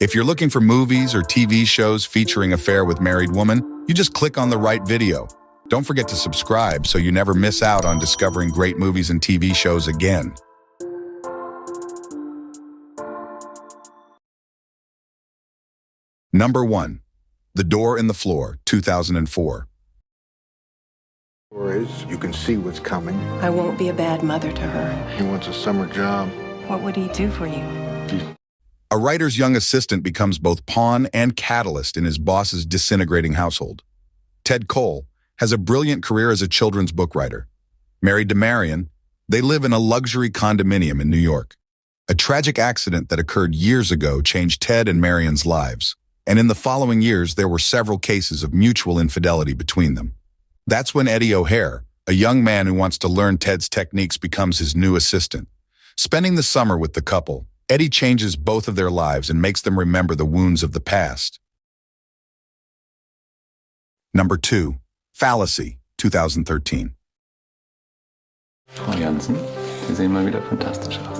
If you're looking for movies or TV shows featuring Affair with Married Woman, you just click on the right video. Don't forget to subscribe so you never miss out on discovering great movies and TV shows again. Number 1. The Door in the Floor, 2004. You can see what's coming. I won't be a bad mother to her. He wants a summer job. What would he do for you? A writer's young assistant becomes both pawn and catalyst in his boss's disintegrating household. Ted Cole has a brilliant career as a children's book writer. Married to Marion, they live in a luxury condominium in New York. A tragic accident that occurred years ago changed Ted and Marion's lives, and in the following years there were several cases of mutual infidelity between them. That's when Eddie O'Hare, a young man who wants to learn Ted's techniques, becomes his new assistant. Spending the summer with the couple, Eddie changes both of their lives and makes them remember the wounds of the past. Number 2. Fallacy, 2013. Frau Jansen, Sie sehen mal wieder fantastisch aus.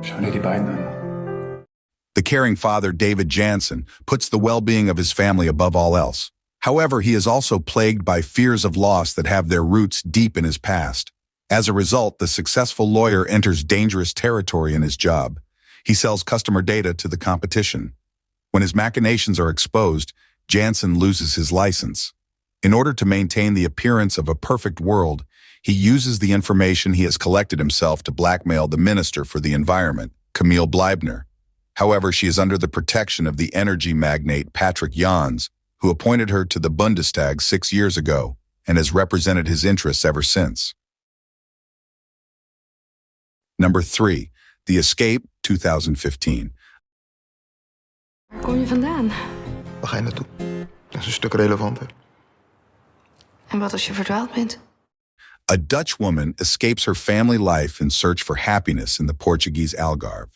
Schau dir die beiden an. The caring father, David Jansen, puts the well-being of his family above all else. However, he is also plagued by fears of loss that have their roots deep in his past. As a result, the successful lawyer enters dangerous territory in his job. He sells customer data to the competition. When his machinations are exposed, Jansen loses his license. In order to maintain the appearance of a perfect world, he uses the information he has collected himself to blackmail the Minister for the Environment, Camille Bleibner. However, she is under the protection of the energy magnate Patrick Jans, who appointed her to the Bundestag 6 years ago and has represented his interests ever since. Number 3. The Escape, 2015. Waar kom je vandaan? Waar ga je naartoe? Dat is een stuk relevanter. En wat als je verdwaald bent? A Dutch woman escapes her family life in search for happiness in the Portuguese Algarve.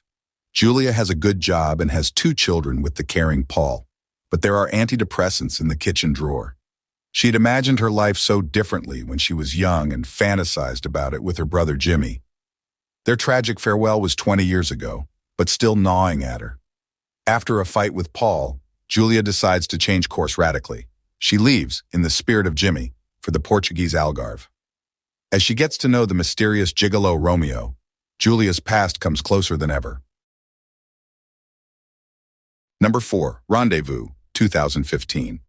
Julia has a good job and has 2 children with the caring Paul, but there are antidepressants in the kitchen drawer. She had imagined her life so differently when she was young and fantasized about it with her brother Jimmy. Their tragic farewell was 20 years ago, but still gnawing at her. After a fight with Paul, Julia decides to change course radically. She leaves, in the spirit of Jimmy, for the Portuguese Algarve. As she gets to know the mysterious gigolo Romeo, Julia's past comes closer than ever. Number 4. Rendezvous, 2015.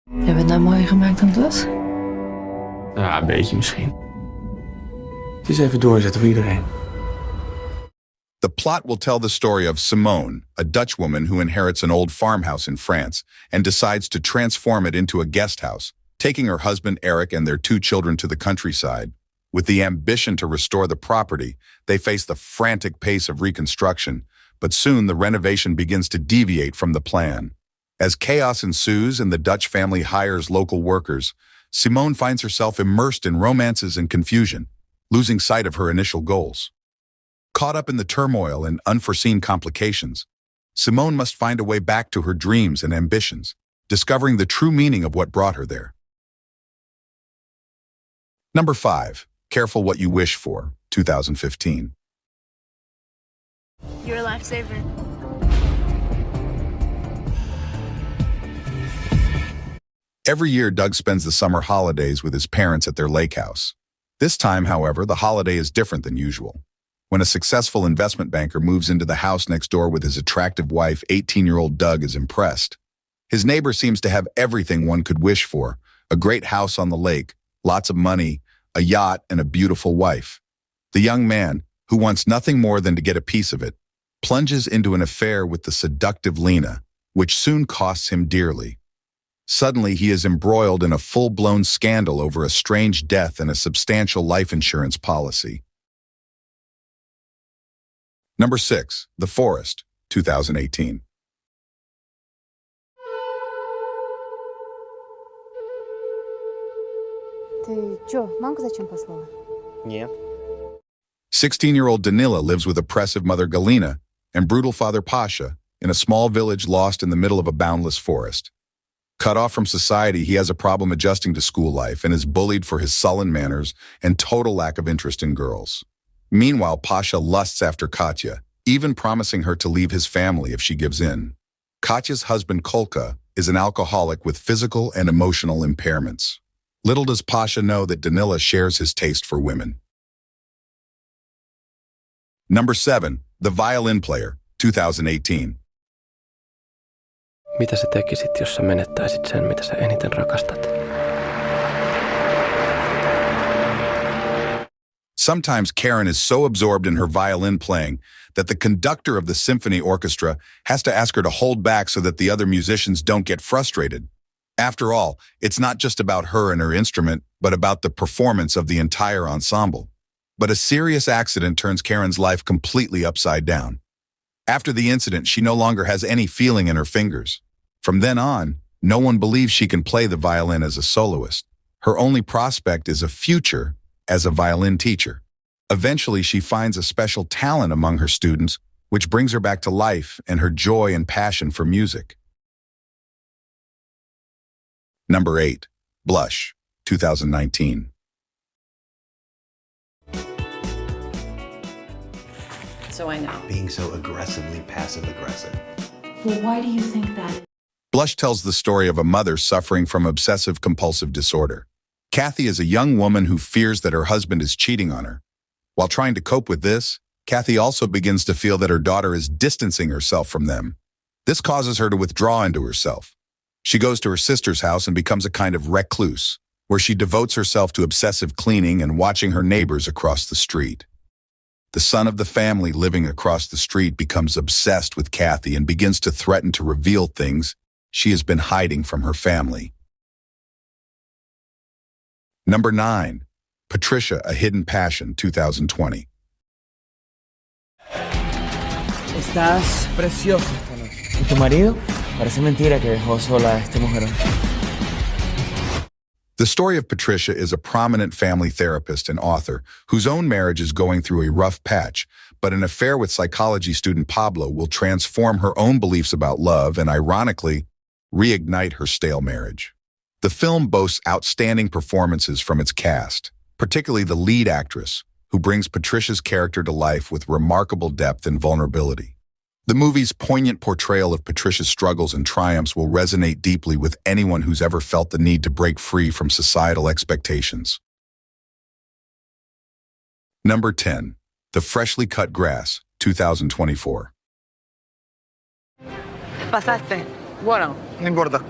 Hebben we het nou mooier gemaakt dan het was? Ja, een beetje misschien. Het is even doorzetten voor iedereen. The plot will tell the story of Simone, a Dutch woman who inherits an old farmhouse in France and decides to transform it into a guest house, taking her husband Eric and their 2 children to the countryside. With the ambition to restore the property, they face the frantic pace of reconstruction, but soon the renovation begins to deviate from the plan. As chaos ensues and the Dutch family hires local workers, Simone finds herself immersed in romances and confusion, losing sight of her initial goals. Caught up in the turmoil and unforeseen complications, Simone must find a way back to her dreams and ambitions, discovering the true meaning of what brought her there. Number 5. Careful What You Wish For, 2015. You're a lifesaver. Every year, Doug spends the summer holidays with his parents at their lake house. This time, however, the holiday is different than usual. When a successful investment banker moves into the house next door with his attractive wife, 18-year-old Doug is impressed. His neighbor seems to have everything one could wish for: a great house on the lake, lots of money, a yacht, and a beautiful wife. The young man, who wants nothing more than to get a piece of it, plunges into an affair with the seductive Lena, which soon costs him dearly. Suddenly, he is embroiled in a full-blown scandal over a strange death and a substantial life insurance policy. Number 6. The Forest, 2018. Ты чё, мамку зачем послала? Нет. 16-year-old Danila lives with oppressive mother Galina and brutal father Pasha in a small village lost in the middle of a boundless forest. Cut off from society, he has a problem adjusting to school life and is bullied for his sullen manners and total lack of interest in girls. Meanwhile, Pasha lusts after Katya, even promising her to leave his family if she gives in. Katya's husband, Kolka, is an alcoholic with physical and emotional impairments. Little does Pasha know that Danila shares his taste for women. Number 7. The Violin Player, 2018. Mitä sä tekisit, jos sä menettäisit sen, mitä sä eniten rakastat? Sometimes Karen is so absorbed in her violin playing that the conductor of the symphony orchestra has to ask her to hold back so that the other musicians don't get frustrated. After all, it's not just about her and her instrument, but about the performance of the entire ensemble. But a serious accident turns Karen's life completely upside down. After the incident, she no longer has any feeling in her fingers. From then on, no one believes she can play the violin as a soloist. Her only prospect is a future as a violin teacher. Eventually, she finds a special talent among her students, which brings her back to life and her joy and passion for music. Number 8. Blush, 2019. So I know. Being so aggressively passive-aggressive. Well, why do you think that? Blush tells the story of a mother suffering from obsessive-compulsive disorder. Kathy is a young woman who fears that her husband is cheating on her. While trying to cope with this, Kathy also begins to feel that her daughter is distancing herself from them. This causes her to withdraw into herself. She goes to her sister's house and becomes a kind of recluse, where she devotes herself to obsessive cleaning and watching her neighbors across the street. The son of the family living across the street becomes obsessed with Kathy and begins to threaten to reveal things she has been hiding from her family. Number 9. Patricia, A Hidden Passion, 2020. Estás preciosa esta noche. ¿Y tu marido? Parece mentira que dejó sola a este mujerón. The story of Patricia is a prominent family therapist and author whose own marriage is going through a rough patch, but an affair with psychology student Pablo will transform her own beliefs about love and, ironically, reignite her stale marriage. The film boasts outstanding performances from its cast, particularly the lead actress, who brings Patricia's character to life with remarkable depth and vulnerability. The movie's poignant portrayal of Patricia's struggles and triumphs will resonate deeply with anyone who's ever felt the need to break free from societal expectations. Number 10. The Freshly Cut Grass, 2024. Pasaste. Bueno, no importa.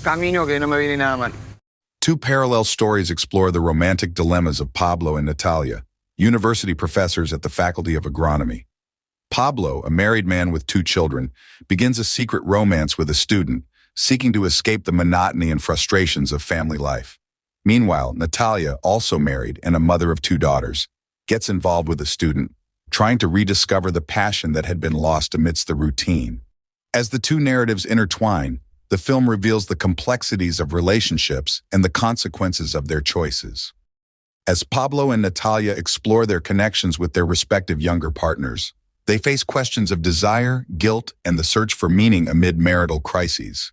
Camino que no me viene nada mal. Two parallel stories explore the romantic dilemmas of Pablo and Natalia, university professors at the Faculty of Agronomy. Pablo, a married man with 2 children, begins a secret romance with a student, seeking to escape the monotony and frustrations of family life. Meanwhile, Natalia, also married and a mother of 2 daughters, gets involved with a student, trying to rediscover the passion that had been lost amidst the routine. As the two narratives intertwine, the film reveals the complexities of relationships and the consequences of their choices. As Pablo and Natalia explore their connections with their respective younger partners, they face questions of desire, guilt, and the search for meaning amid marital crises.